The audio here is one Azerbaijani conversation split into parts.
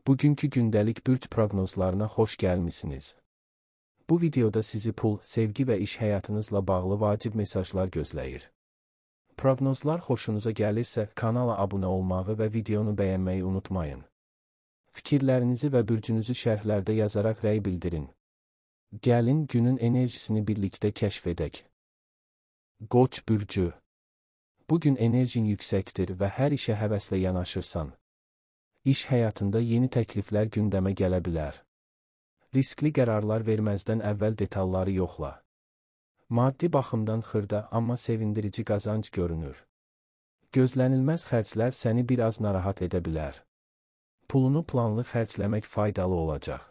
Bugünkü gündəlik bürc proqnozlarına xoş gəlmisiniz. Bu videoda sizi pul, sevgi və iş həyatınızla bağlı vacib mesajlar gözləyir. Proqnozlar xoşunuza gəlirsə, kanala abunə olmağı və videonu bəyənməyi unutmayın. Fikirlərinizi və bürcünüzü şərhlərdə yazaraq rəy bildirin. Gəlin günün enerjisini birlikdə kəşf edək. Qoç bürcü. Bugün enerjin yüksəkdir və hər işə həvəslə yanaşırsan. İş həyatında yeni təkliflər gündəmə gələ bilər. Riskli qərarlar verməzdən əvvəl detalları yoxla. Maddi baxımdan xırda, amma sevindirici qazanc görünür. Gözlənilməz xərclər səni biraz narahat edə bilər. Pulunu planlı xərcləmək faydalı olacaq.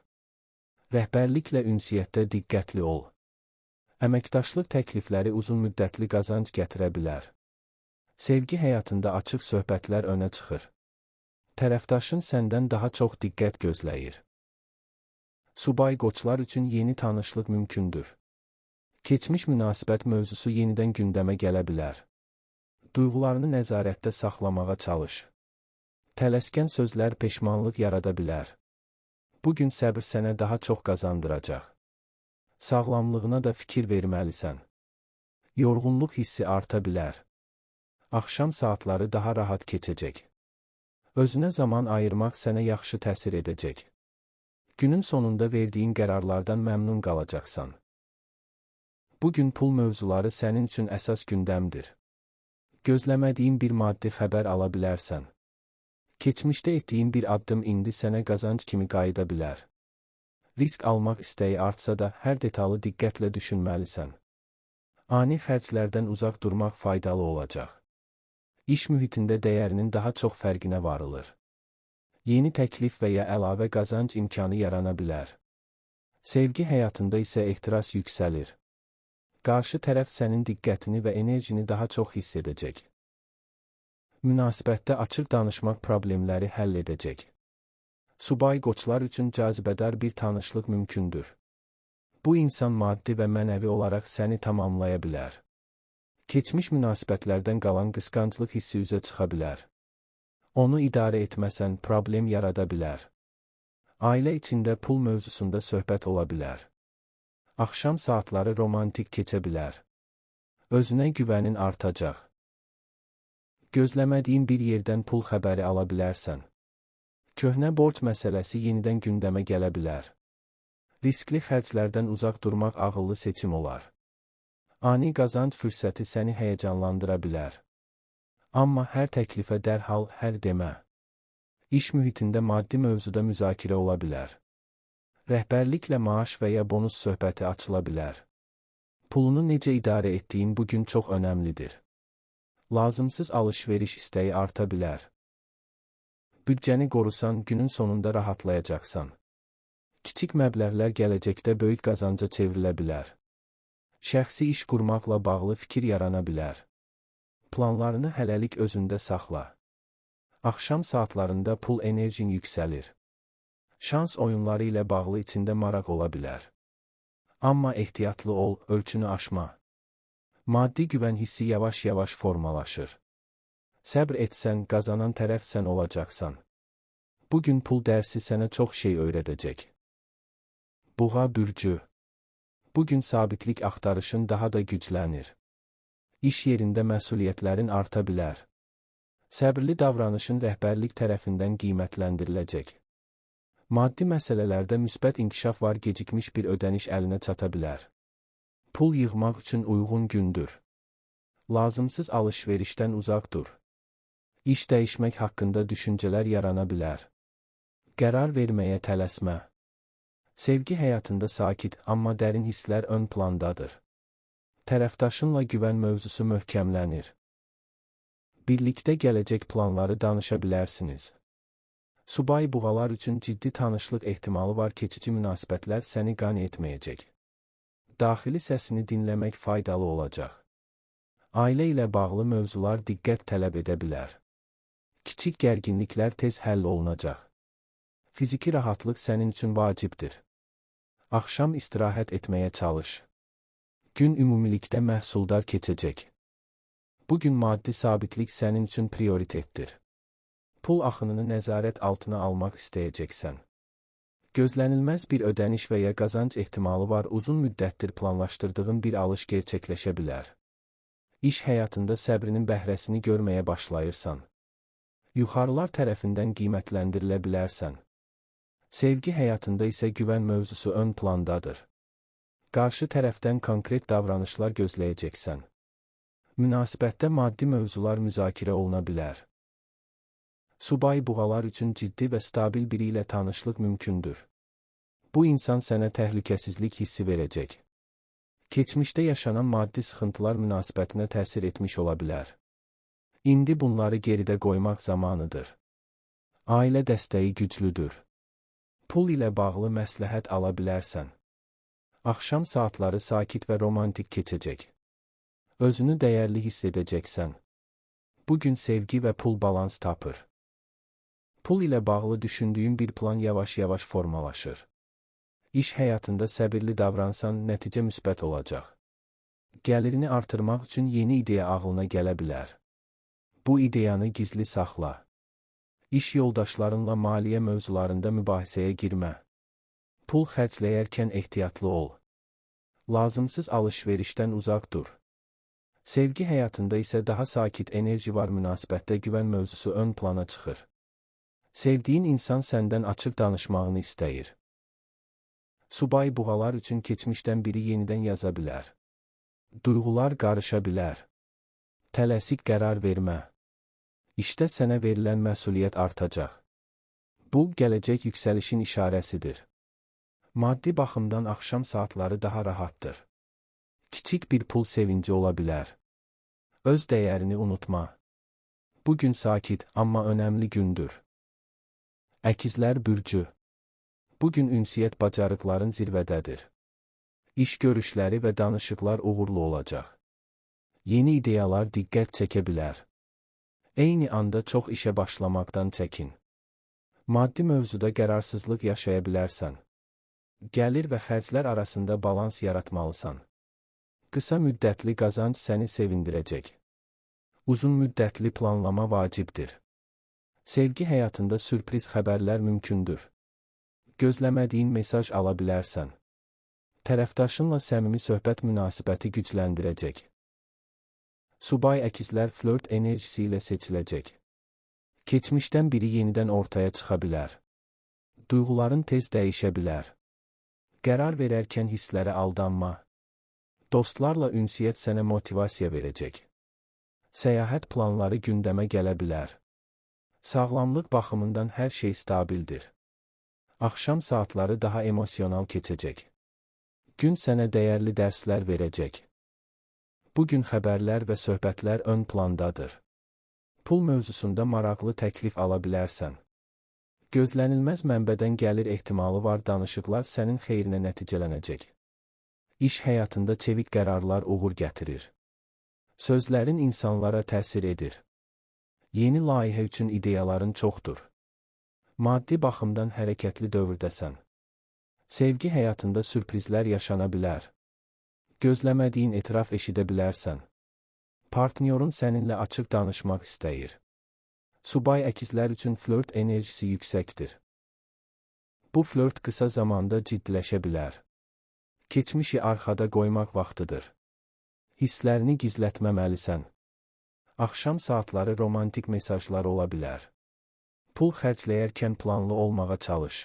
Rəhbərliklə ünsiyyətdə diqqətli ol. Əməkdaşlıq təklifləri uzun müddətli qazanc gətirə bilər. Sevgi həyatında açıq söhbətlər önə çıxır. Tərəfdaşın səndən daha çox diqqət gözləyir. Subay qoçlar üçün yeni tanışlıq mümkündür. Keçmiş münasibət mövzusu yenidən gündəmə gələ bilər. Duyğularını nəzarətdə saxlamağa çalış. Tələskən sözlər peşmanlıq yarada bilər. Bugün səbr sənə daha çox qazandıracaq. Sağlamlığına da fikir verməlisən. Yorğunluq hissi arta bilər. Axşam saatları daha rahat keçəcək. Özünə zaman ayırmaq sənə yaxşı təsir edəcək. Günün sonunda verdiyin qərarlardan məmnun qalacaqsan. Bugün pul mövzuları sənin üçün əsas gündəmdir. Gözləmədiyin bir maddi xəbər ala bilərsən. Keçmişdə etdiyin bir addım indi sənə qazanc kimi qayıda bilər. Risk almaq istəyi artsa da hər detalı diqqətlə düşünməlisən. Ani xərclərdən uzaq durmaq faydalı olacaq. İş mühitində dəyərinin daha çox fərqinə varılır. Yeni təklif və ya əlavə qazanc imkanı yarana bilər. Sevgi həyatında isə ehtiras yüksəlir. Qarşı tərəf sənin diqqətini və enerjini daha çox hiss edəcək. Münasibətdə açıq danışmaq problemləri həll edəcək. Subay qoçlar üçün cazibədar bir tanışlıq mümkündür. Bu insan maddi və mənəvi olaraq səni tamamlaya bilər. Keçmiş münasibətlərdən qalan qısqanclıq hissi üzə çıxa bilər. Onu idarə etməsən problem yarada bilər. Ailə içində pul mövzusunda söhbət ola bilər. Axşam saatları romantik keçə bilər. Özünə güvənin artacaq. Gözləmədiyin bir yerdən pul xəbəri ala bilərsən. Köhnə borc məsələsi yenidən gündəmə gələ bilər. Riskli xərclərdən uzaq durmaq ağıllı seçim olar. Ani qazanc fürsəti səni həyəcanlandıra bilər. Amma hər təklifə dərhal hər demə. İş mühitində maddi mövzuda müzakirə ola bilər. Rəhbərliklə maaş və ya bonus söhbəti açıla bilər. Pulunu necə idarə etdiyin bugün çox önəmlidir. Lazımsız alış-veriş istəyi arta bilər. Büdcəni qorusan günün sonunda rahatlayacaqsan. Kiçik məbləğlər gələcəkdə böyük qazanca çevrilə bilər. Şəxsi iş qurmaqla bağlı fikir yarana bilər. Planlarını hələlik özündə saxla. Axşam saatlarında pul enerjin yüksəlir. Şans oyunları ilə bağlı içində maraq ola bilər. Amma ehtiyatlı ol, ölçünü aşma. Maddi güvən hissi yavaş-yavaş formalaşır. Səbr etsən, qazanan tərəf sən olacaqsan. Bugün pul dərsi sənə çox şey öyrədəcək. Buğa bürcü. Bugün sabitlik axtarışın daha da güclənir. İş yerində məsuliyyətlərin arta bilər. Səbirli davranışın rəhbərlik tərəfindən qiymətləndiriləcək. Maddi məsələlərdə müsbət inkişaf var, gecikmiş bir ödəniş əlinə çata bilər. Pul yığmaq üçün uyğun gündür. Lazımsız alış-verişdən uzaq dur. İş dəyişmək haqqında düşüncələr yarana bilər. Qərar verməyə tələsmə. Sevgi həyatında sakit, amma dərin hisslər ön plandadır. Tərəfdaşınla güvən mövzusu möhkəmlənir. Birlikdə gələcək planları danışa bilərsiniz. Subay buğalar üçün ciddi tanışlıq ehtimalı var, keçici münasibətlər səni qane etməyəcək. Daxili səsini dinləmək faydalı olacaq. Ailə ilə bağlı mövzular diqqət tələb edə bilər. Kiçik gərginliklər tez həll olunacaq. Fiziki rahatlıq sənin üçün vacibdir. Axşam istirahət etməyə çalış. Gün ümumilikdə məhsuldar keçəcək. Bugün maddi sabitlik sənin üçün prioritetdir. Pul axınını nəzarət altına almaq istəyəcəksən. Gözlənilməz bir ödəniş və ya qazanc ehtimalı var, uzun müddətdir planlaşdırdığın bir alış gerçəkləşə bilər. İş həyatında səbrinin bəhrəsini görməyə başlayırsan. Yuxarılar tərəfindən qiymətləndirilə bilərsən. Sevgi həyatında isə güvən mövzusu ön plandadır. Qarşı tərəfdən konkret davranışlar gözləyəcəksən. Münasibətdə maddi mövzular müzakirə oluna bilər. Subay buğalar üçün ciddi və stabil biri ilə tanışlıq mümkündür. Bu insan sənə təhlükəsizlik hissi verəcək. Keçmişdə yaşanan maddi sıxıntılar münasibətinə təsir etmiş ola bilər. İndi bunları geridə qoymaq zamanıdır. Ailə dəstəyi güclüdür. Pul ilə bağlı məsləhət ala bilərsən. Axşam saatları sakit və romantik keçəcək. Özünü dəyərli hiss edəcəksən. Bugün sevgi və pul balans tapır. Pul ilə bağlı düşündüyün bir plan yavaş-yavaş formalaşır. İş həyatında səbirli davransan, nəticə müsbət olacaq. Gəlirini artırmaq üçün yeni ideya ağlına gələ bilər. Bu ideyanı gizli saxla. İş yoldaşlarınla maliyyə mövzularında mübahisəyə girmə. Pul xərcləyərkən ehtiyatlı ol. Lazımsız alış-verişdən uzaq dur. Sevgi həyatında isə daha sakit enerji var, münasibətdə güvən mövzusu ön plana çıxır. Sevdiyin insan səndən açıq danışmağını istəyir. Subay buğalar üçün keçmişdən biri yenidən yaza bilər. Duyğular qarışa bilər. Tələsik qərar vermə. İşdə sənə verilən məsuliyyət artacaq. Bu, gələcək yüksəlişin işarəsidir. Maddi baxımdan axşam saatları daha rahatdır. Kiçik bir pul sevinci ola bilər. Öz dəyərini unutma. Bugün sakit, amma önəmli gündür. Əkizlər bürcü. Bugün ünsiyyət bacarıqların zirvədədir. İş görüşləri və danışıqlar uğurlu olacaq. Yeni ideyalar diqqət çəkə bilər. Eyni anda çox işə başlamaqdan çəkin. Maddi mövzuda qərarsızlıq yaşaya bilərsən. Gəlir və xərclər arasında balans yaratmalısan. Qısa müddətli qazanc səni sevindirəcək. Uzun müddətli planlama vacibdir. Sevgi həyatında sürpriz xəbərlər mümkündür. Gözləmədiyin mesaj ala bilərsən. Tərəfdaşınla səmimi söhbət münasibəti gücləndirəcək. Subay əkizlər flört enerjisi ilə seçiləcək. Keçmişdən biri yenidən ortaya çıxa bilər. Duyğuların tez dəyişə bilər. Qərar verərkən hisslərə aldanma. Dostlarla ünsiyyət sənə motivasiya verəcək. Səyahət planları gündəmə gələ bilər. Sağlamlıq baxımından hər şey stabildir. Axşam saatları daha emosional keçəcək. Gün sənə dəyərli dərslər verəcək. Bugün xəbərlər və söhbətlər ön plandadır. Pul mövzusunda maraqlı təklif ala bilərsən. Gözlənilməz mənbədən gəlir ehtimalı var, danışıqlar sənin xeyrinə nəticələnəcək. İş həyatında çevik qərarlar uğur gətirir. Sözlərin insanlara təsir edir. Yeni layihə üçün ideyaların çoxdur. Maddi baxımdan hərəkətli dövrdəsən. Sevgi həyatında sürprizlər yaşana bilər. Gözləmədiyin etiraf eşidə bilərsən. Partnyorun səninlə açıq danışmaq istəyir. Subay əkizlər üçün flört enerjisi yüksəkdir. Bu flört qısa zamanda ciddiləşə bilər. Keçmişi arxada qoymaq vaxtıdır. Hisslərini gizlətməməlisən. Axşam saatları romantik mesajlar ola bilər. Pul xərcləyərkən planlı olmağa çalış.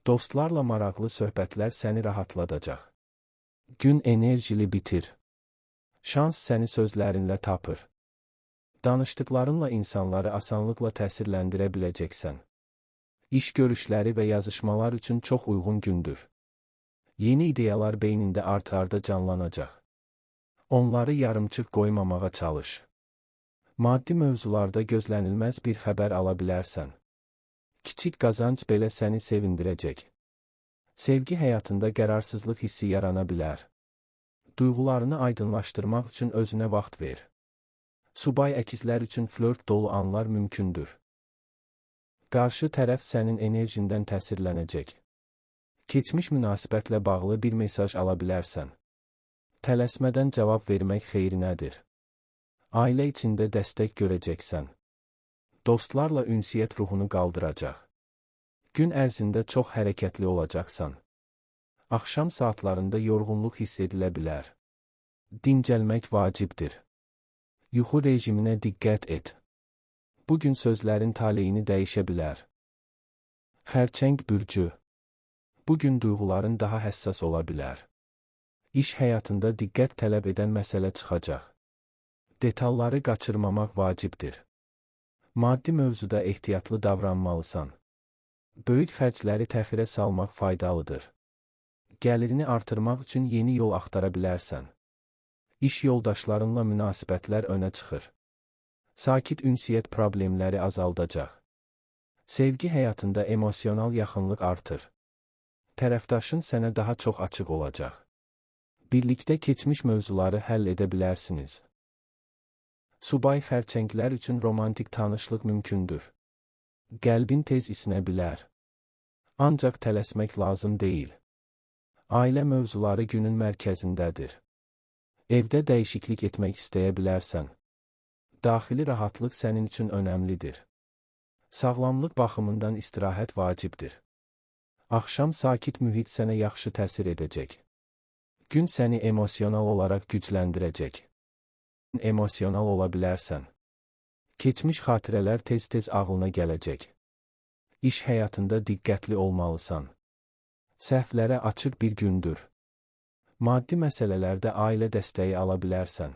Dostlarla maraqlı söhbətlər səni rahatladacaq. Gün enerjili bitir. Şans səni sözlərinlə tapır. Danışdıqlarınla insanları asanlıqla təsirləndirə biləcəksən. İş görüşləri və yazışmalar üçün çox uyğun gündür. Yeni ideyalar beynində art-arda canlanacaq. Onları yarımçıq qoymamağa çalış. Maddi mövzularda gözlənilməz bir xəbər ala bilərsən. Kiçik qazanc belə səni sevindirəcək. Sevgi həyatında qərarsızlıq hissi yarana bilər. Duyğularını aydınlaşdırmaq üçün özünə vaxt ver. Subay əkizlər üçün flört dolu anlar mümkündür. Qarşı tərəf sənin enerjindən təsirlənəcək. Keçmiş münasibətlə bağlı bir mesaj ala bilərsən. Tələsmədən cavab vermək xeyrinədir. Ailə içində dəstək görəcəksən. Dostlarla ünsiyyət ruhunu qaldıracaq. Gün ərzində çox hərəkətli olacaqsan. Axşam saatlarında yorğunluq hiss edilə bilər. Dincəlmək vacibdir. Yuxu rejiminə diqqət et. Bugün sözlərin taleyini dəyişə bilər. Xərçəng bürcü. Bugün duyğuların daha həssas ola bilər. İş həyatında diqqət tələb edən məsələ çıxacaq. Detalları qaçırmamaq vacibdir. Maddi mövzuda ehtiyatlı davranmalısan. Böyük xərcləri təxirə salmaq faydalıdır. Gəlirini artırmaq üçün yeni yol axtara bilərsən. İş yoldaşlarınla münasibətlər önə çıxır. Sakit ünsiyyət problemləri azaldacaq. Sevgi həyatında emosional yaxınlıq artır. Tərəfdaşın sənə daha çox açıq olacaq. Birlikdə keçmiş mövzuları həll edə bilərsiniz. Subay xərçənglər üçün romantik tanışlıq mümkündür. Qəlbin tez isinə bilər. Ancaq tələsmək lazım deyil. Ailə mövzuları günün mərkəzindədir. Evdə dəyişiklik etmək istəyə bilərsən. Daxili rahatlıq sənin üçün önəmlidir. Sağlamlıq baxımından istirahət vacibdir. Axşam sakit mühit sənə yaxşı təsir edəcək. Gün səni emosional olaraq gücləndirəcək. Emosional ola bilərsən. Keçmiş xatirələr tez-tez ağlına gələcək. İş həyatında diqqətli olmalısan. Səhvlərə açıq bir gündür. Maddi məsələlərdə ailə dəstəyi ala bilərsən.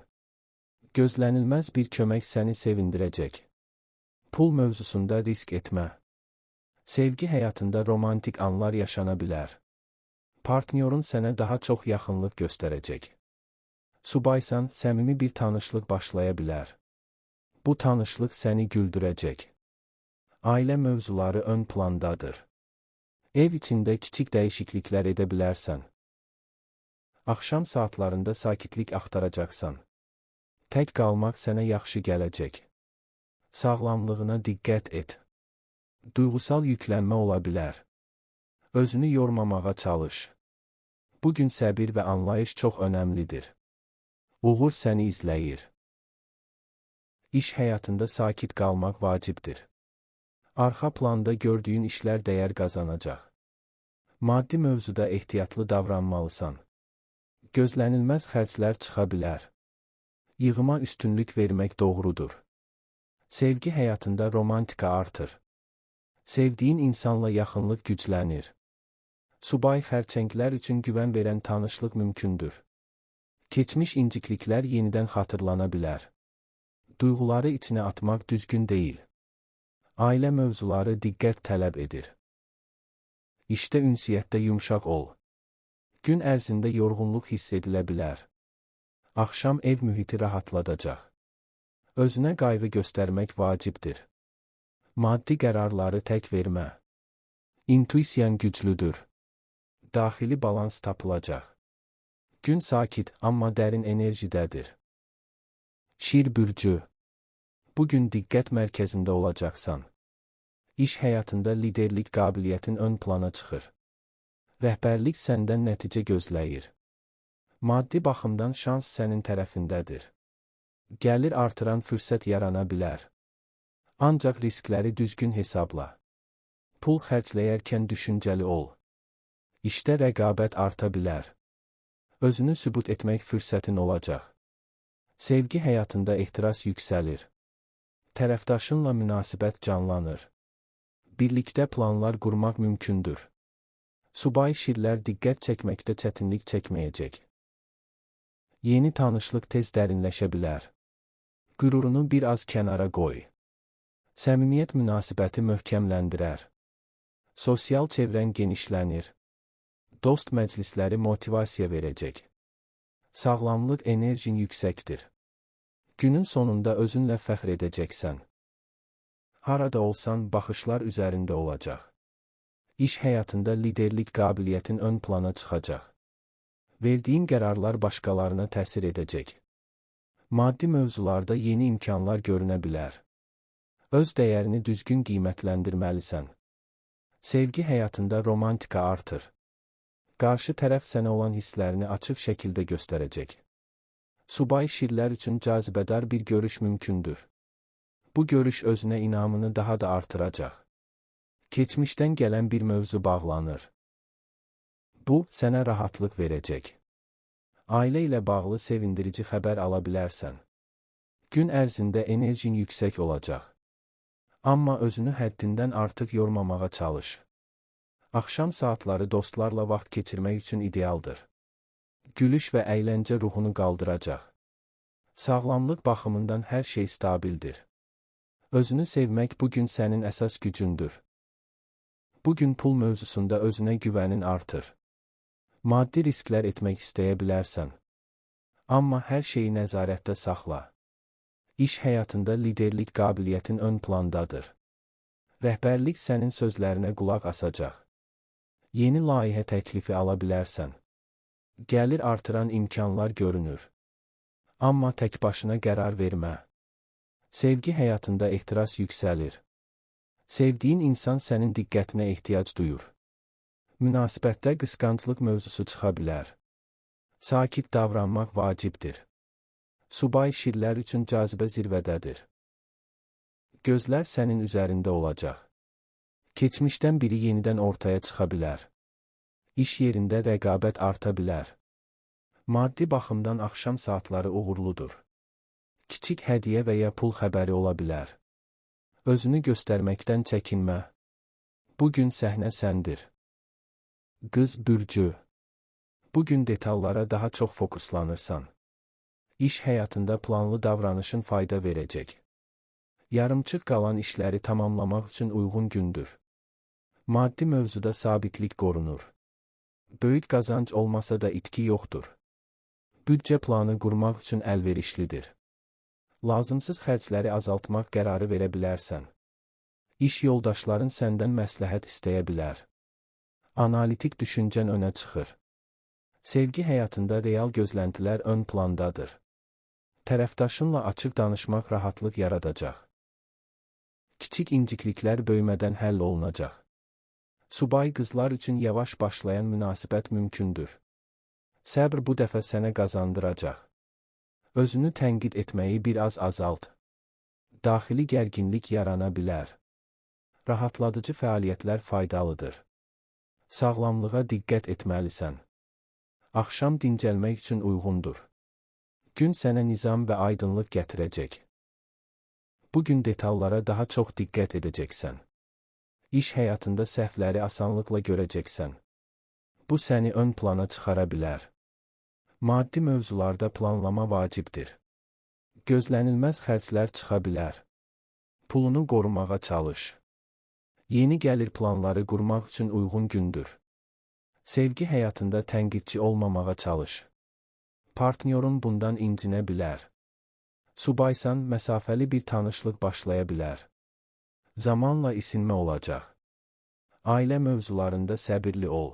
Gözlənilməz bir kömək səni sevindirəcək. Pul mövzusunda risk etmə. Sevgi həyatında romantik anlar yaşana bilər. Partnyorun sənə daha çox yaxınlıq göstərəcək. Subaysan, səmimi bir tanışlıq başlaya bilər. Bu tanışlıq səni güldürəcək. Ailə mövzuları ön plandadır. Ev içində kiçik dəyişikliklər edə bilərsən. Axşam saatlarında sakitlik axtaracaqsan. Tək qalmaq sənə yaxşı gələcək. Sağlamlığına diqqət et. Duyğusal yüklənmə ola bilər. Özünü yormamağa çalış. Bugün səbir və anlayış çox önəmlidir. Uğur səni izləyir. İş həyatında sakit qalmaq vacibdir. Arxa planda gördüyün işlər dəyər qazanacaq. Maddi mövzuda ehtiyatlı davranmalısan. Gözlənilməz xərclər çıxa bilər. Yığıma üstünlük vermək doğrudur. Sevgi həyatında romantika artır. Sevdiyin insanla yaxınlıq güclənir. Subay xərçənglər üçün güvən verən tanışlıq mümkündür. Keçmiş incikliklər yenidən xatırlana bilər. Duyğuları içinə atmaq düzgün deyil. Ailə mövzuları diqqət tələb edir. İşdə ünsiyyətdə yumşaq ol. Gün ərzində yorğunluq hiss edilə bilər. Axşam ev mühiti rahatladacaq. Özünə qayğı göstərmək vacibdir. Maddi qərarları tək vermə. İntuisiyan güclüdür. Daxili balans tapılacaq. Gün sakit, amma dərin enerjidədir. Şir bürcü. Bugün diqqət mərkəzində olacaqsan. İş həyatında liderlik qabiliyyətin ön plana çıxır. Rəhbərlik səndən nəticə gözləyir. Maddi baxımdan şans sənin tərəfindədir. Gəlir artıran fürsət yarana bilər. Ancaq riskləri düzgün hesabla. Pul xərcləyərkən düşüncəli ol. İşdə rəqabət arta bilər. Özünü sübut etmək fürsətin olacaq. Sevgi həyatında ehtiras yüksəlir. Tərəfdaşınla münasibət canlanır. Birlikdə planlar qurmaq mümkündür. Subay şirlər diqqət çəkməkdə çətinlik çəkməyəcək. Yeni tanışlıq tez dərinləşə bilər. Qürurunu bir az kənara qoy. Səmimiyyət münasibəti möhkəmləndirər. Sosial çevrən genişlənir. Dost məclisləri motivasiya verəcək. Sağlamlıq enerjin yüksəkdir. Günün sonunda özünlə fəxr edəcəksən. Harada olsan, baxışlar üzərində olacaq. İş həyatında liderlik qabiliyyətin ön plana çıxacaq. Verdiyin qərarlar başqalarına təsir edəcək. Maddi mövzularda yeni imkanlar görünə bilər. Öz dəyərini düzgün qiymətləndirməlisən. Sevgi həyatında romantika artır. Qarşı tərəf sənə olan hisslərini açıq şəkildə göstərəcək. Subay şirlər üçün cazibədar bir görüş mümkündür. Bu görüş özünə inamını daha da artıracaq. Keçmişdən gələn bir mövzu bağlanır. Bu, sənə rahatlıq verəcək. Ailə ilə bağlı sevindirici xəbər ala bilərsən. Gün ərzində enerjin yüksək olacaq. Amma özünü həddindən artıq yormamağa çalış. Axşam saatları dostlarla vaxt keçirmək üçün idealdır. Gülüş və əyləncə ruhunu qaldıracaq. Sağlamlıq baxımından hər şey stabildir. Özünü sevmək bugün sənin əsas gücündür. Bugün pul mövzusunda özünə güvənin artır. Maddi risklər etmək istəyə bilərsən. Amma hər şeyi nəzarətdə saxla. İş həyatında liderlik qabiliyyətin ön plandadır. Rəhbərlik sənin sözlərinə qulaq asacaq. Yeni layihə təklifi ala bilərsən. Gəlir artıran imkanlar görünür. Amma tək başına qərar vermə. Sevgi həyatında ehtiras yüksəlir. Sevdiyin insan sənin diqqətinə ehtiyac duyur. Münasibətdə qısqanclıq mövzusu çıxa bilər. Sakit davranmaq vacibdir. Subay şirlər üçün cazibə zirvədədir. Gözlər sənin üzərində olacaq. Keçmişdən biri yenidən ortaya çıxa bilər. İş yerində rəqabət arta bilər. Maddi baxımdan axşam saatları uğurludur. Kiçik hədiyyə və ya pul xəbəri ola bilər. Özünü göstərməkdən çəkinmə. Bugün səhnə səndir. Qız bürcü. Bugün detallara daha çox fokuslanırsan. İş həyatında planlı davranışın fayda verəcək. Yarımçıq qalan işləri tamamlamaq üçün uyğun gündür. Maddi mövzuda sabitlik qorunur. Böyük qazanc olmasa da itki yoxdur. Büdcə planı qurmaq üçün əlverişlidir. Lazımsız xərcləri azaltmaq qərarı verə bilərsən. İş yoldaşların səndən məsləhət istəyə bilər. Analitik düşüncən önə çıxır. Sevgi həyatında real gözləntilər ön plandadır. Tərəfdaşınla açıq danışmaq rahatlıq yaradacaq. Kiçik incikliklər böyümədən həll olunacaq. Subay qızlar üçün yavaş başlayan münasibət mümkündür. Səbr bu dəfə sənə qazandıracaq. Özünü tənqid etməyi biraz azalt. Daxili gərginlik yarana bilər. Rahatladıcı fəaliyyətlər faydalıdır. Sağlamlığa diqqət etməlisən. Axşam dincəlmək üçün uyğundur. Gün sənə nizam və aydınlıq gətirəcək. Bugün detallara daha çox diqqət edəcəksən. İş həyatında səhvləri asanlıqla görəcəksən. Bu səni ön plana çıxara bilər. Maddi mövzularda planlama vacibdir. Gözlənilməz xərclər çıxa bilər. Pulunu qorumağa çalış. Yeni gəlir planları qurmaq üçün uyğun gündür. Sevgi həyatında tənqidçi olmamağa çalış. Partnyorun bundan incinə bilər. Subaysan, məsafəli bir tanışlıq başlaya bilər. Zamanla isinmə olacaq. Ailə mövzularında səbirli ol.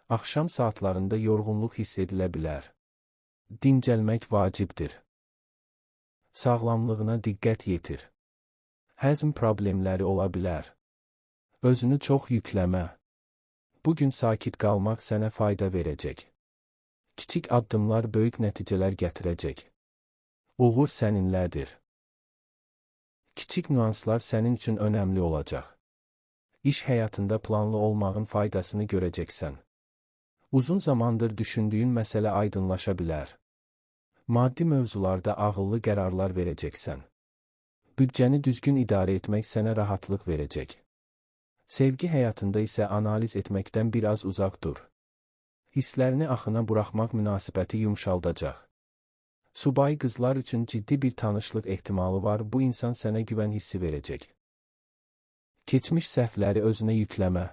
Axşam saatlarında yorğunluq hiss edilə bilər. Dincəlmək vacibdir. Sağlamlığına diqqət yetir. Həzm problemləri ola bilər. Özünü çox yükləmə. Bugün sakit qalmaq sənə fayda verəcək. Kiçik addımlar böyük nəticələr gətirəcək. Uğur səninlədir. Kiçik nüanslar sənin üçün önəmli olacaq. İş həyatında planlı olmağın faydasını görəcəksən. Uzun zamandır düşündüyün məsələ aydınlaşa bilər. Maddi mövzularda ağıllı qərarlar verəcəksən. Büdcəni düzgün idarə etmək sənə rahatlıq verəcək. Sevgi həyatında isə analiz etməkdən biraz uzaq dur. Hisslərini axına buraxmaq münasibəti yumşaldacaq. Subay qızlar üçün ciddi bir tanışlıq ehtimalı var, bu insan sənə güvən hissi verəcək. Keçmiş səhvləri özünə yükləmə.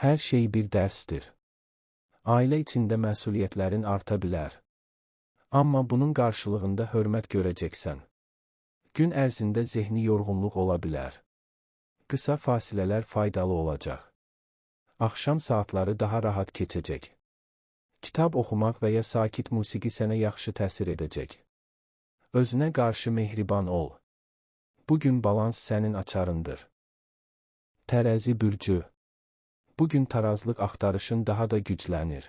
Hər şey bir dərsdir. Ailə içində məsuliyyətlərin arta bilər. Amma bunun qarşılığında hörmət görəcəksən. Gün ərzində zehni yorğunluq ola bilər. Qısa fasilələr faydalı olacaq. Axşam saatları daha rahat keçəcək. Kitab oxumaq və ya sakit musiqi sənə yaxşı təsir edəcək. Özünə qarşı mehriban ol. Bugün balans sənin açarındır. Tərəzi bürcü. Bugün tarazlıq axtarışın daha da güclənir.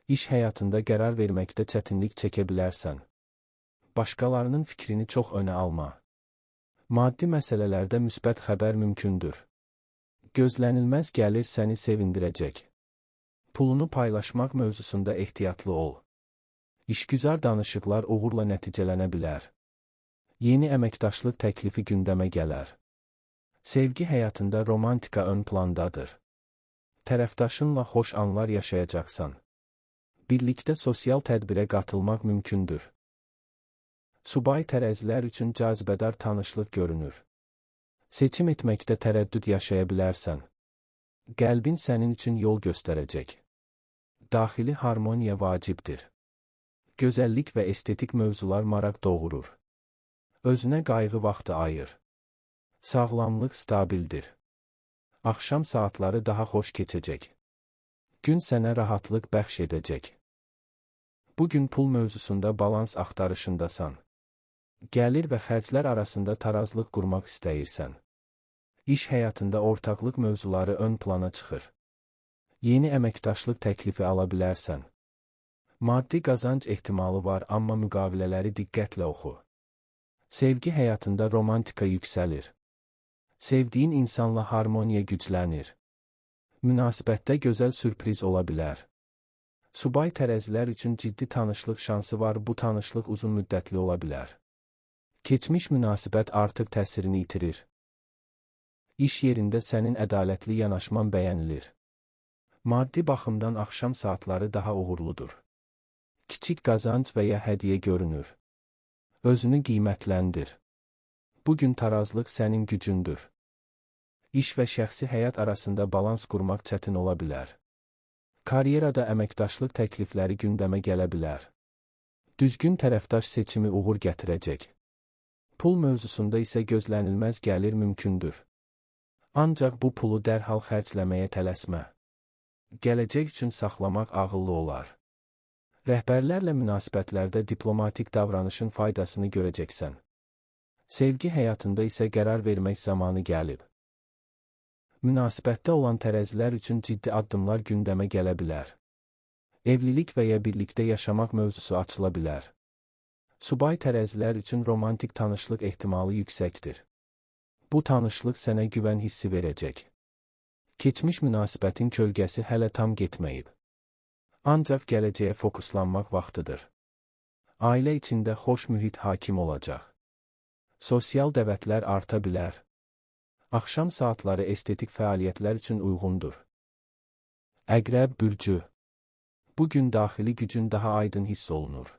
İş həyatında qərar verməkdə çətinlik çəkə bilərsən. Başqalarının fikrini çox önə alma. Maddi məsələlərdə müsbət xəbər mümkündür. Gözlənilməz gəlir səni sevindirəcək. Pulunu paylaşmaq mövzusunda ehtiyatlı ol. İşgüzar danışıqlar uğurla nəticələnə bilər. Yeni əməkdaşlıq təklifi gündəmə gələr. Sevgi həyatında romantika ön plandadır. Tərəfdaşınla xoş anlar yaşayacaqsan. Birlikdə sosial tədbirə qatılmaq mümkündür. Subay tərəzilər üçün cazibədar tanışlıq görünür. Seçim etməkdə tərəddüd yaşaya bilərsən. Qəlbin sənin üçün yol göstərəcək. Daxili harmoniya vacibdir. Gözəllik və estetik mövzular maraq doğurur. Özünə qayğı vaxtı ayır. Sağlamlıq stabildir. Axşam saatları daha xoş keçəcək. Gün sənə rahatlıq bəxş edəcək. Bugün pul mövzusunda balans axtarışındasan. Gəlir və xərclər arasında tarazlıq qurmaq istəyirsən. İş həyatında ortaqlıq mövzuları ön plana çıxır. Yeni əməkdaşlıq təklifi ala bilərsən. Maddi qazanc ehtimalı var, amma müqavilələri diqqətlə oxu. Sevgi həyatında romantika yüksəlir. Sevdiyin insanla harmoniya güclənir. Münasibətdə gözəl sürpriz ola bilər. Subay tərəzilər üçün ciddi tanışlıq şansı var, bu tanışlıq uzun müddətli ola bilər. Keçmiş münasibət artıq təsirini itirir. İş yerində sənin ədalətli yanaşman bəyənilir. Maddi baxımdan axşam saatları daha uğurludur. Kiçik qazanc və ya hədiyyə görünür. Özünü qiymətləndir. Bugün tarazlıq sənin gücündür. İş və şəxsi həyat arasında balans qurmaq çətin ola bilər. Karyerada əməkdaşlıq təklifləri gündəmə gələ bilər. Düzgün tərəfdaş seçimi uğur gətirəcək. Pul mövzusunda isə gözlənilməz gəlir mümkündür. Ancaq bu pulu dərhal xərcləməyə tələsmə. Gələcək üçün saxlamaq ağıllı olar. Rəhbərlərlə münasibətlərdə diplomatik davranışın faydasını görəcəksən. Sevgi həyatında isə qərar vermək zamanı gəlib. Münasibətdə olan tərəzilər üçün ciddi addımlar gündəmə gələ bilər. Evlilik və ya birlikdə yaşamaq mövzusu açıla bilər. Subay tərəzilər üçün romantik tanışlıq ehtimalı yüksəkdir. Bu tanışlıq sənə güvən hissi verəcək. Keçmiş münasibətin kölgəsi hələ tam getməyib. Ancaq gələcəyə fokuslanmaq vaxtıdır. Ailə içində xoş mühit hakim olacaq. Sosial dəvətlər arta bilər. Axşam saatları estetik fəaliyyətlər üçün uyğundur. Əqrəb bürcü. Bugün daxili gücün daha aydın hiss olunur.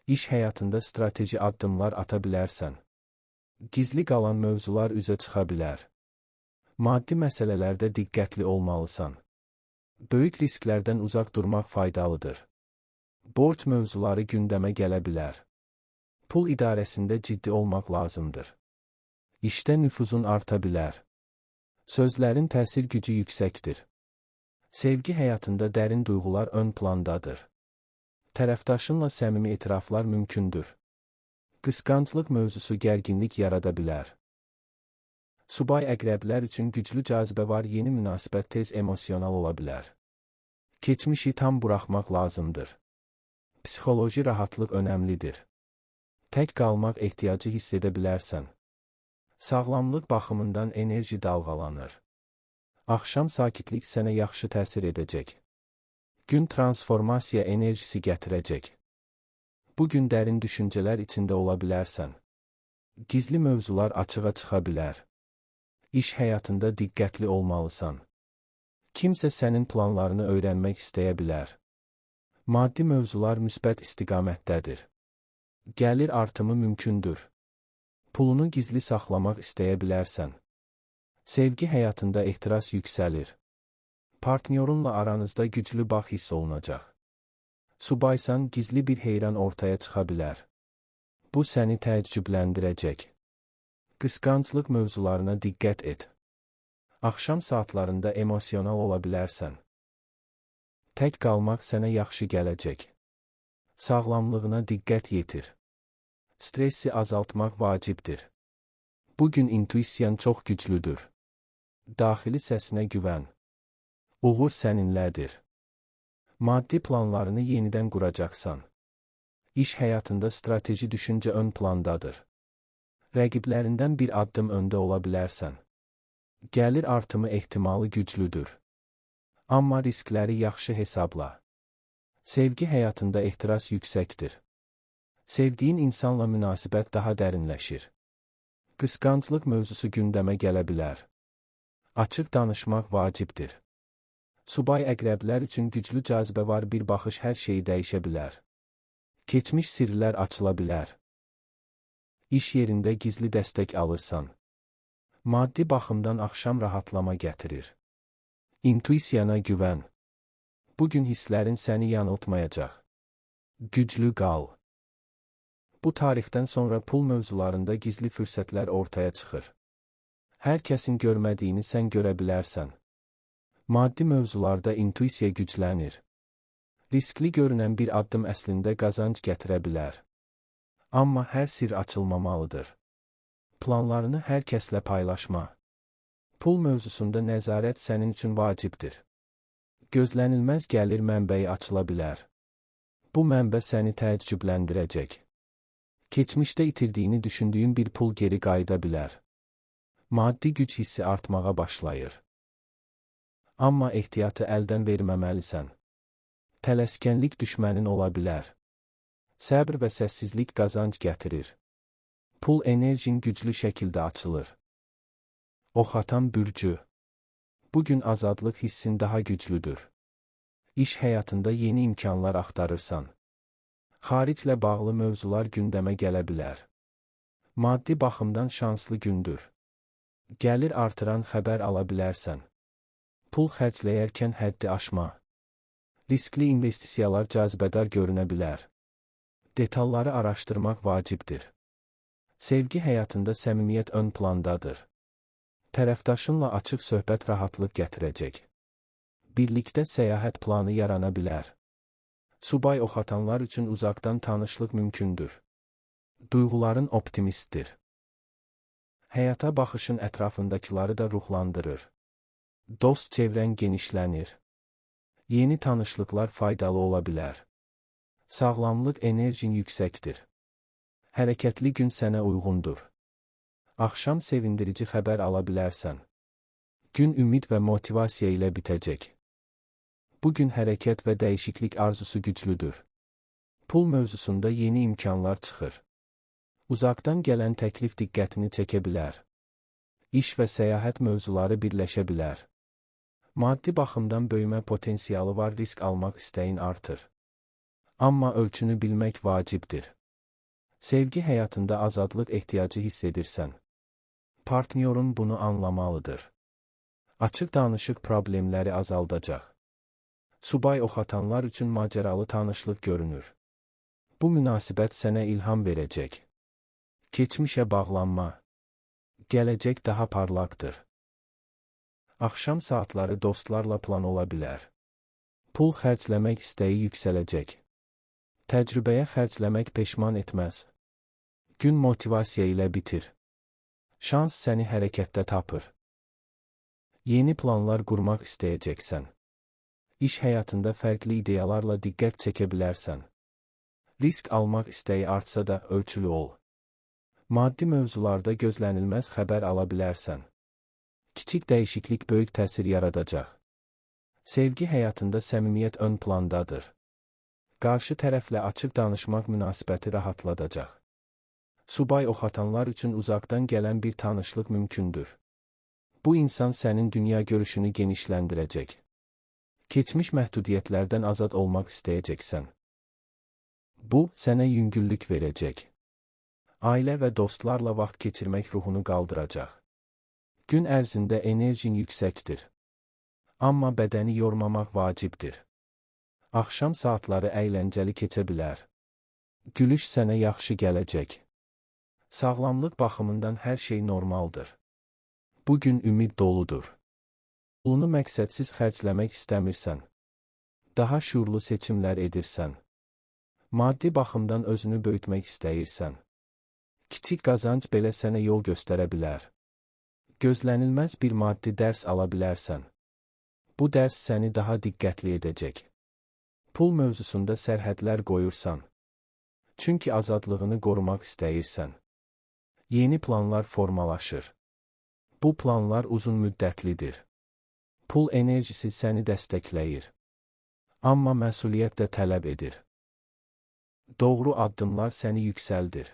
İş həyatında strateji addımlar ata bilərsən. Gizli qalan mövzular üzə çıxa bilər. Maddi məsələlərdə diqqətli olmalısan. Böyük risklərdən uzaq durmaq faydalıdır. Borc mövzuları gündəmə gələ bilər. Pul idarəsində ciddi olmaq lazımdır. İşdə nüfuzun arta bilər. Sözlərin təsir gücü yüksəkdir. Sevgi həyatında dərin duyğular ön plandadır. Tərəfdaşınla səmimi etiraflar mümkündür. Qısqanclıq mövzusu gərginlik yarada bilər. Subay əqrəblər üçün güclü cazibə var, yeni münasibət tez emosional ola bilər. Keçmişi tam buraxmaq lazımdır. Psixoloji rahatlıq önəmlidir. Tək qalmaq ehtiyacı hiss edə bilərsən. Sağlamlıq baxımından enerji dalğalanır. Axşam sakitlik sənə yaxşı təsir edəcək. Gün transformasiya enerjisi gətirəcək. Bugün dərin düşüncələr içində ola bilərsən. Gizli mövzular açığa çıxa bilər. İş həyatında diqqətli olmalısan. Kimsə sənin planlarını öyrənmək istəyə bilər. Maddi mövzular müsbət istiqamətdədir. Gəlir artımı mümkündür. Pulunu gizli saxlamaq istəyə bilərsən. Sevgi həyatında ehtiras yüksəlir. Partnyorunla aranızda güclü bağ hiss olunacaq. Subaysan, gizli bir heyran ortaya çıxa bilər. Bu səni təəccübləndirəcək. Qısqanclıq mövzularına diqqət et. Axşam saatlarında emosional ola bilərsən. Tək qalmaq sənə yaxşı gələcək. Sağlamlığına diqqət yetir. Stressi azaltmaq vacibdir. Bugün intuisiyan çox güclüdür. Daxili səsinə güvən. Uğur səninlədir. Maddi planlarını yenidən quracaqsan. İş həyatında strateji düşüncə ön plandadır. Rəqiblərindən bir addım öndə ola bilərsən. Gəlir artımı ehtimalı güclüdür. Amma riskləri yaxşı hesabla. Sevgi həyatında ehtiras yüksəkdir. Sevdiyin insanla münasibət daha dərinləşir. Qısqanclıq mövzusu gündəmə gələ bilər. Açıq danışmaq vacibdir. Subay əqrəblər üçün güclü cazibə var, bir baxış hər şeyi dəyişə bilər. Keçmiş sirlər açıla bilər. İş yerində gizli dəstək alırsan. Maddi baxımdan axşam rahatlama gətirir. İntuisiyana güvən. Bugün hisslərin səni yanıltmayacaq. Güclü qal. Bu tarixdən sonra pul mövzularında gizli fürsətlər ortaya çıxır. Hər kəsin görmədiyini sən görə bilərsən. Maddi mövzularda intuisiya güclənir. Riskli görünən bir addım əslində qazanc gətirə bilər. Amma hər sir açılmamalıdır. Planlarını hər kəslə paylaşma. Pul mövzusunda nəzarət sənin üçün vacibdir. Gözlənilməz gəlir mənbəyi açıla bilər. Bu mənbə səni təəccübləndirəcək. Keçmişdə itirdiyini düşündüyün bir pul geri qayıda bilər. Maddi güc hissi artmağa başlayır. Amma ehtiyatı əldən verməməlisən. Tələskənlik düşmənin ola bilər. Səbr və səssizlik qazanc gətirir. Pul enerjin güclü şəkildə açılır. Ox atan bürcü. Bugün azadlıq hissin daha güclüdür. İş həyatında yeni imkanlar axtarırsan. Xariclə bağlı mövzular gündəmə gələ bilər. Maddi baxımdan şanslı gündür. Gəlir artıran xəbər ala bilərsən. Pul xərcləyərkən həddi aşma. Riskli investisiyalar cazibədar görünə bilər. Detalları araşdırmaq vacibdir. Sevgi həyatında səmimiyyət ön plandadır. Tərəfdaşınla açıq söhbət rahatlıq gətirəcək. Birlikdə səyahət planı yarana bilər. Subay ox atanlar üçün uzaqdan tanışlıq mümkündür. Duyğuların optimistdir. Həyata baxışın ətrafındakiləri da ruhlandırır. Dost çevrən genişlənir. Yeni tanışlıqlar faydalı ola bilər. Sağlamlıq enerjin yüksəkdir. Hərəkətli gün sənə uyğundur. Axşam sevindirici xəbər ala bilərsən. Gün ümid və motivasiya ilə bitəcək. Bugün hərəkət və dəyişiklik arzusu güclüdür. Pul mövzusunda yeni imkanlar çıxır. Uzaqdan gələn təklif diqqətini çəkə bilər. İş və səyahət mövzuları birləşə bilər. Maddi baxımdan böyümə potensialı var, risk almaq istəyin artır. Amma ölçünü bilmək vacibdir. Sevgi həyatında azadlıq ehtiyacı hiss edirsən. Partnyorun bunu anlamalıdır. Açıq danışıq problemləri azaldacaq. Subay ox atanlar üçün macəralı tanışlıq görünür. Bu münasibət sənə ilham verəcək. Keçmişə bağlanma. Gələcək daha parlaqdır. Axşam saatları dostlarla plan ola bilər. Pul xərcləmək istəyi yüksələcək. Təcrübəyə xərcləmək peşman etməz. Gün motivasiya ilə bitir. Şans səni hərəkətdə tapır. Yeni planlar qurmaq istəyəcəksən. İş həyatında fərqli ideyalarla diqqət çəkə bilərsən. Risk almaq istəyi artsa da ölçülü ol. Maddi mövzularda gözlənilməz xəbər ala bilərsən. Kiçik dəyişiklik böyük təsir yaradacaq. Sevgi həyatında səmimiyyət ön plandadır. Qarşı tərəflə açıq danışmaq münasibəti rahatladacaq. Subay ox atanlar üçün uzaqdan gələn bir tanışlıq mümkündür. Bu insan sənin dünya görüşünü genişləndirəcək. Keçmiş məhdudiyyətlərdən azad olmaq istəyəcəksən. Bu, sənə yüngüllük verəcək. Ailə və dostlarla vaxt keçirmək ruhunu qaldıracaq. Gün ərzində enerjin yüksəkdir. Amma bədəni yormamaq vacibdir. Axşam saatları əyləncəli keçə bilər. Gülüş sənə yaxşı gələcək. Sağlamlıq baxımından hər şey normaldır. Bugün ümid doludur. Pulunu məqsədsiz xərcləmək istəmirsən. Daha şuurlu seçimlər edirsən. Maddi baxımdan özünü böyütmək istəyirsən. Kiçik qazanc belə sənə yol göstərə bilər. Gözlənilməz bir maddi dərs ala bilərsən. Bu dərs səni daha diqqətli edəcək. Pul mövzusunda sərhədlər qoyursan. Çünki azadlığını qorumaq istəyirsən. Yeni planlar formalaşır. Bu planlar uzun müddətlidir. Pul enerjisi səni dəstəkləyir. Amma məsuliyyət də tələb edir. Doğru addımlar səni yüksəldir.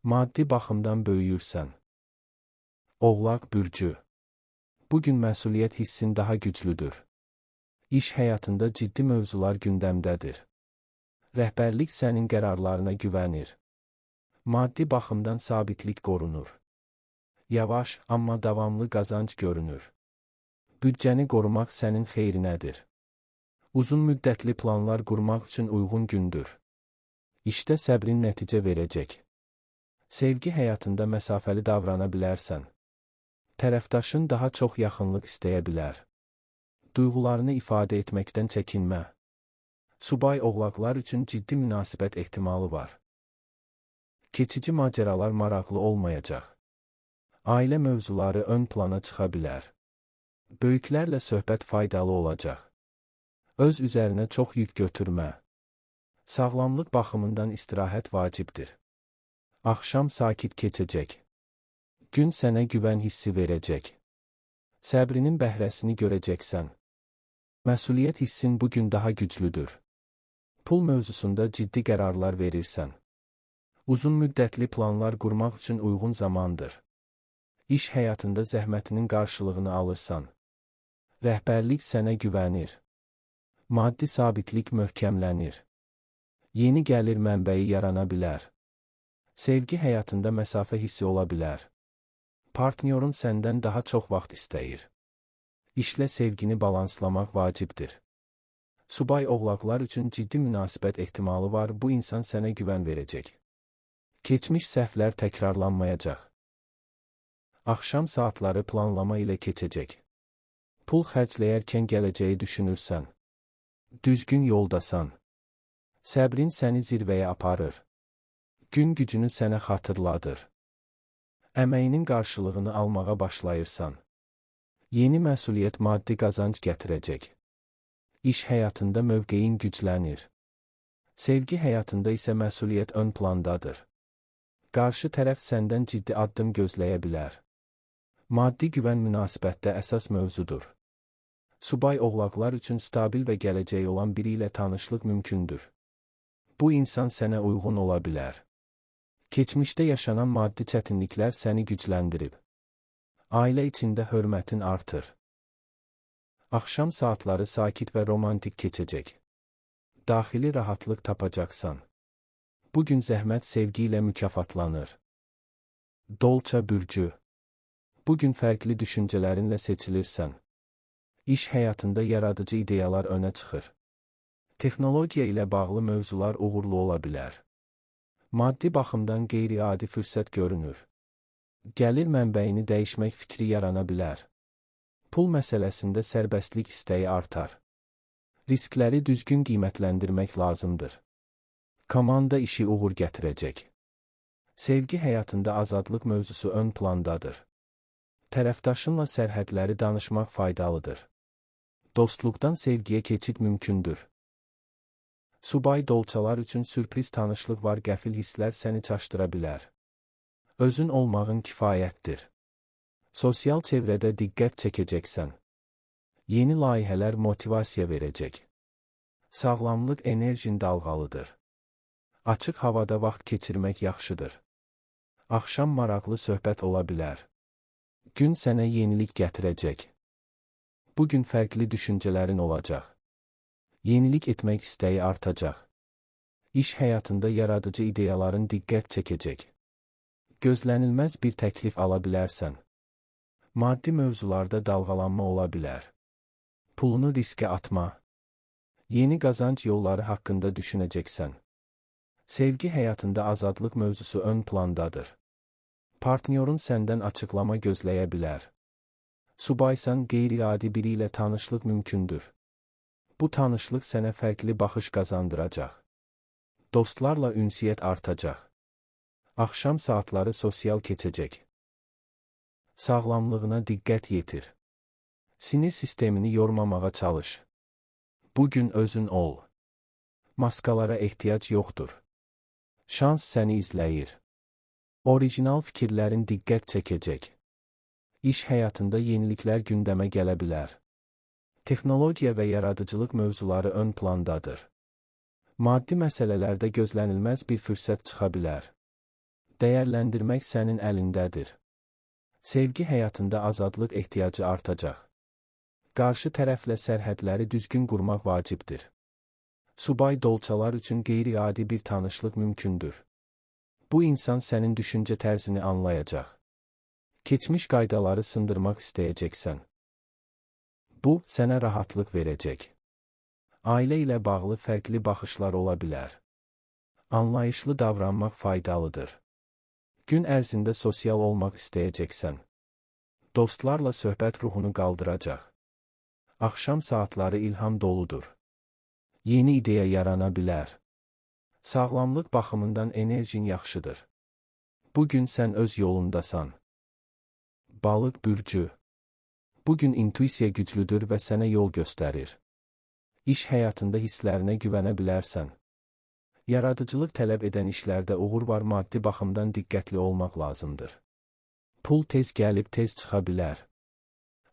Maddi baxımdan böyüyürsən. Oğlaq bürcü. Bugün məsuliyyət hissin daha güclüdür. İş həyatında ciddi mövzular gündəmdədir. Rəhbərlik sənin qərarlarına güvənir. Maddi baxımdan sabitlik qorunur. Yavaş, amma davamlı qazanc görünür. Büdcəni qorumaq sənin xeyrinədir. Uzun müddətli planlar qurmaq üçün uyğun gündür. İşdə səbrin nəticə verəcək. Sevgi həyatında məsafəli davrana bilərsən. Tərəfdaşın daha çox yaxınlıq istəyə bilər. Duyğularını ifadə etməkdən çəkinmə. Subay oğlaqlar üçün ciddi münasibət ehtimalı var. Keçici macəralar maraqlı olmayacaq. Ailə mövzuları ön plana çıxa bilər. Böyüklərlə söhbət faydalı olacaq. Öz üzərinə çox yük götürmə. Sağlamlıq baxımından istirahət vacibdir. Axşam sakit keçəcək. Gün sənə güvən hissi verəcək. Səbrinin bəhrəsini görəcəksən. Məsuliyyət hissin bugün daha güclüdür. Pul mövzusunda ciddi qərarlar verirsən. Uzun müddətli planlar qurmaq üçün uyğun zamandır. İş həyatında zəhmətinin qarşılığını alırsan. Rəhbərlik sənə güvənir. Maddi sabitlik möhkəmlənir. Yeni gəlir mənbəyi yarana bilər. Sevgi həyatında məsafə hissi ola bilər. Partnyorun səndən daha çox vaxt istəyir. İşlə sevgini balanslamaq vacibdir. Subay oğlaqlar üçün ciddi münasibət ehtimalı var, bu insan sənə güvən verəcək. Keçmiş səhvlər təkrarlanmayacaq. Axşam saatları planlama ilə keçəcək. Pul xərcləyərkən gələcəyi düşünürsən. Düzgün yoldasan. Səbrin səni zirvəyə aparır. Gün gücünü sənə xatırladır. Əməyinin qarşılığını almağa başlayırsan. Yeni məsuliyyət maddi qazanc gətirəcək. İş həyatında mövqeyin güclənir. Sevgi həyatında isə məsuliyyət ön plandadır. Qarşı tərəf səndən ciddi addım gözləyə bilər. Maddi güvən münasibətdə əsas mövzudur. Subay oğlaqlar üçün stabil və gələcəyi olan biri ilə tanışlıq mümkündür. Bu insan sənə uyğun ola bilər. Keçmişdə yaşanan maddi çətinliklər səni gücləndirib. Ailə içində hörmətin artır. Axşam saatları sakit və romantik keçəcək. Daxili rahatlıq tapacaqsan. Bugün zəhmət sevgi ilə mükafatlanır. Dolça bürcü. Bugün fərqli düşüncələrinlə seçilirsən. İş həyatında yaradıcı ideyalar önə çıxır. Texnologiya ilə bağlı mövzular uğurlu ola bilər. Maddi baxımdan qeyri-adi fürsət görünür. Gəlir mənbəyini dəyişmək fikri yarana bilər. Pul məsələsində sərbəstlik istəyi artar. Riskləri düzgün qiymətləndirmək lazımdır. Komanda işi uğur gətirəcək. Sevgi həyatında azadlıq mövzusu ön plandadır. Tərəfdaşınla sərhədləri danışmaq faydalıdır. Dostluqdan sevgiyə keçid mümkündür. Subay dolçalar üçün sürpriz tanışlıq var, qəfil hisslər səni çaşdıra bilər. Özün olmağın kifayətdir. Sosial çevrədə diqqət çəkəcəksən. Yeni layihələr motivasiya verəcək. Sağlamlıq enerjin dalğalıdır. Açıq havada vaxt keçirmək yaxşıdır. Axşam maraqlı söhbət ola bilər. Gün sənə yenilik gətirəcək. Bugün fərqli düşüncələrin olacaq. Yenilik etmək istəyi artacaq. İş həyatında yaradıcı ideyaların diqqət çəkəcək. Gözlənilməz bir təklif ala bilərsən. Maddi mövzularda dalğalanma ola bilər. Pulunu riskə atma. Yeni qazanc yolları haqqında düşünəcəksən. Sevgi həyatında azadlıq mövzusu ön plandadır. Partnyorun səndən açıqlama gözləyə bilər. Subaysan, qeyri-adi biri ilə tanışlıq mümkündür. Bu tanışlıq sənə fərqli baxış qazandıracaq. Dostlarla ünsiyyət artacaq. Axşam saatları sosial keçəcək. Sağlamlığına diqqət yetir. Sinir sistemini yormamağa çalış. Bugün özün ol. Maskalara ehtiyac yoxdur. Şans səni izləyir. Orijinal fikirlərin diqqət çəkəcək. İş həyatında yeniliklər gündəmə gələ bilər. Texnologiya və yaradıcılıq mövzuları ön plandadır. Maddi məsələlərdə gözlənilməz bir fürsət çıxa bilər. Dəyərləndirmək sənin əlindədir. Sevgi həyatında azadlıq ehtiyacı artacaq. Qarşı tərəflə sərhədləri düzgün qurmaq vacibdir. Subay dolçalar üçün qeyri-adi bir tanışlıq mümkündür. Bu insan sənin düşüncə tərzini anlayacaq. Keçmiş qaydaları sındırmaq istəyəcəksən. Bu, sənə rahatlıq verəcək. Ailə ilə bağlı fərqli baxışlar ola bilər. Anlayışlı davranmaq faydalıdır. Gün ərzində sosial olmaq istəyəcəksən. Dostlarla söhbət ruhunu qaldıracaq. Axşam saatları ilham doludur. Yeni ideya yarana bilər. Sağlamlıq baxımından enerjin yaxşıdır. Bugün sən öz yolundasan. Balıq bürcü. Bugün intuisiya güclüdür və sənə yol göstərir. İş həyatında hisslərinə güvənə bilərsən. Yaradıcılıq tələb edən işlərdə uğur var, maddi baxımdan diqqətli olmaq lazımdır. Pul tez gəlib tez çıxa bilər.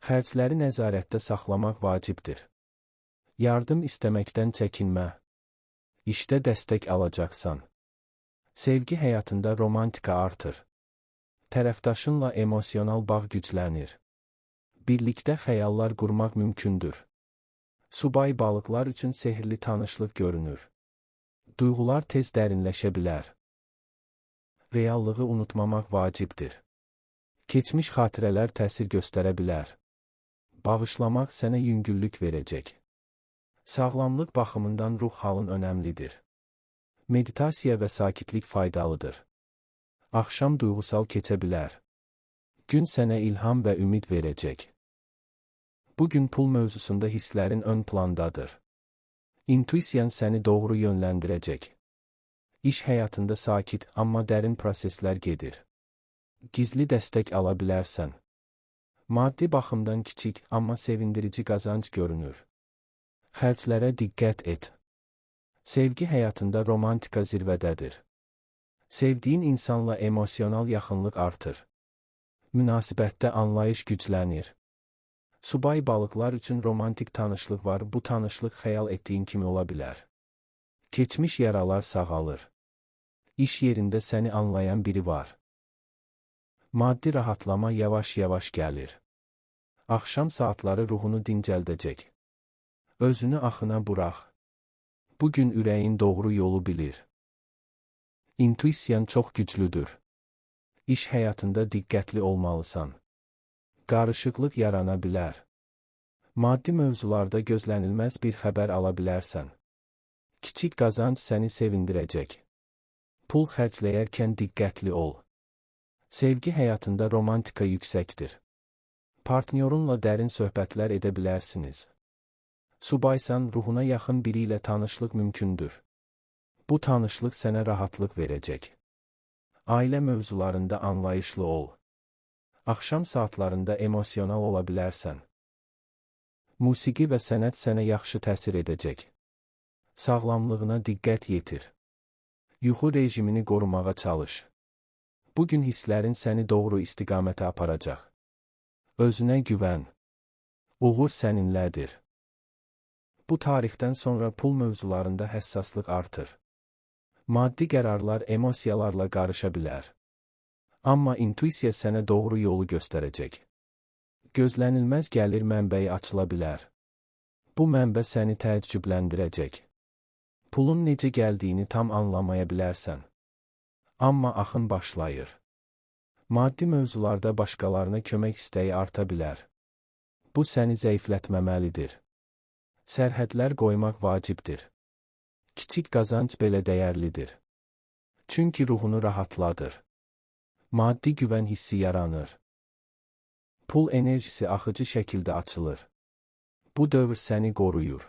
Xərcləri nəzarətdə saxlamaq vacibdir. Yardım istəməkdən çəkinmə. İşdə dəstək alacaqsan. Sevgi həyatında romantika artır. Tərəfdaşınla emosional bağ güclənir. Birlikdə xəyallar qurmaq mümkündür. Subay balıqlar üçün sehirli tanışlıq görünür. Duyğular tez dərinləşə bilər. Reallığı unutmamaq vacibdir. Keçmiş xatirələr təsir göstərə bilər. Bağışlamaq sənə yüngüllük verəcək. Sağlamlıq baxımından ruh halın önəmlidir. Meditasiya və sakitlik faydalıdır. Axşam duyğusal keçə bilər. Gün sənə ilham və ümid verəcək. Bugün pul mövzusunda hisslərin ön plandadır. İntuisiyan səni doğru yönləndirəcək. İş həyatında sakit, amma dərin proseslər gedir. Gizli dəstək ala bilərsən. Maddi baxımdan kiçik, amma sevindirici qazanc görünür. Xərclərə diqqət et. Sevgi həyatında romantika zirvədədir. Sevdiyin insanla emosional yaxınlıq artır. Münasibətdə anlayış güclənir. Subay balıqlar üçün romantik tanışlıq var, bu tanışlıq xəyal etdiyin kimi ola bilər. Keçmiş yaralar sağalır. İş yerində səni anlayan biri var. Maddi rahatlama yavaş-yavaş gəlir. Axşam saatları ruhunu dincəldəcək. Özünü axına burax. Bugün ürəyin doğru yolu bilir. İntuisiyan çox güclüdür. İş həyatında diqqətli olmalısan. Qarışıqlıq yarana bilər. Maddi mövzularda gözlənilməz bir xəbər ala bilərsən. Kiçik qazanc səni sevindirəcək. Pul xərcləyərkən diqqətli ol. Sevgi həyatında romantika yüksəkdir. Partnyorunla dərin söhbətlər edə bilərsiniz. Subaysan, ruhuna yaxın biri ilə tanışlıq mümkündür. Bu tanışlıq sənə rahatlıq verəcək. Ailə mövzularında anlayışlı ol. Axşam saatlarında emosional ola bilərsən. Musiqi və sənət sənə yaxşı təsir edəcək. Sağlamlığına diqqət yetir. Yuxu rejimini qorumağa çalış. Bugün hisslərin səni doğru istiqamətə aparacaq. Özünə güvən. Uğur səninlədir. Bu tarixdən sonra pul mövzularında həssaslıq artır. Maddi qərarlar emosiyalarla qarışa bilər. Amma intuisiya sənə doğru yolu göstərəcək. Gözlənilməz gəlir mənbəyi açıla bilər. Bu mənbə səni təəccübləndirəcək. Pulun necə gəldiyini tam anlamaya bilərsən. Amma axın başlayır. Maddi mövzularda başqalarına kömək istəyi arta bilər. Bu səni zəiflətməməlidir. Sərhədlər qoymaq vacibdir. Kiçik qazanc belə dəyərlidir. Çünki ruhunu rahatladır. Maddi güvən hissi yaranır. Pul enerjisi axıcı şəkildə açılır. Bu dövr səni qoruyur.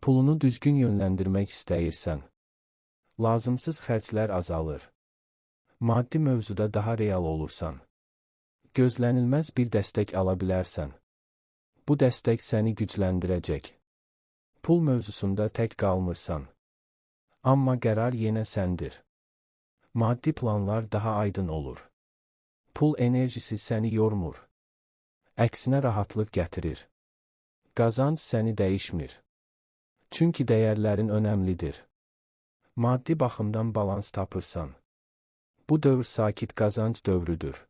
Pulunu düzgün yönləndirmək istəyirsən. Lazımsız xərclər azalır. Maddi mövzuda daha real olursan. Gözlənilməz bir dəstək ala bilərsən. Bu dəstək səni gücləndirəcək. Pul mövzusunda tək qalmırsan. Amma qərar yenə səndir. Maddi planlar daha aydın olur. Pul enerjisi səni yormur. Əksinə rahatlıq gətirir. Qazanc səni dəyişmir. Çünki dəyərlərin önəmlidir. Maddi baxımdan balans tapırsan. Bu dövr sakit qazanc dövrüdür.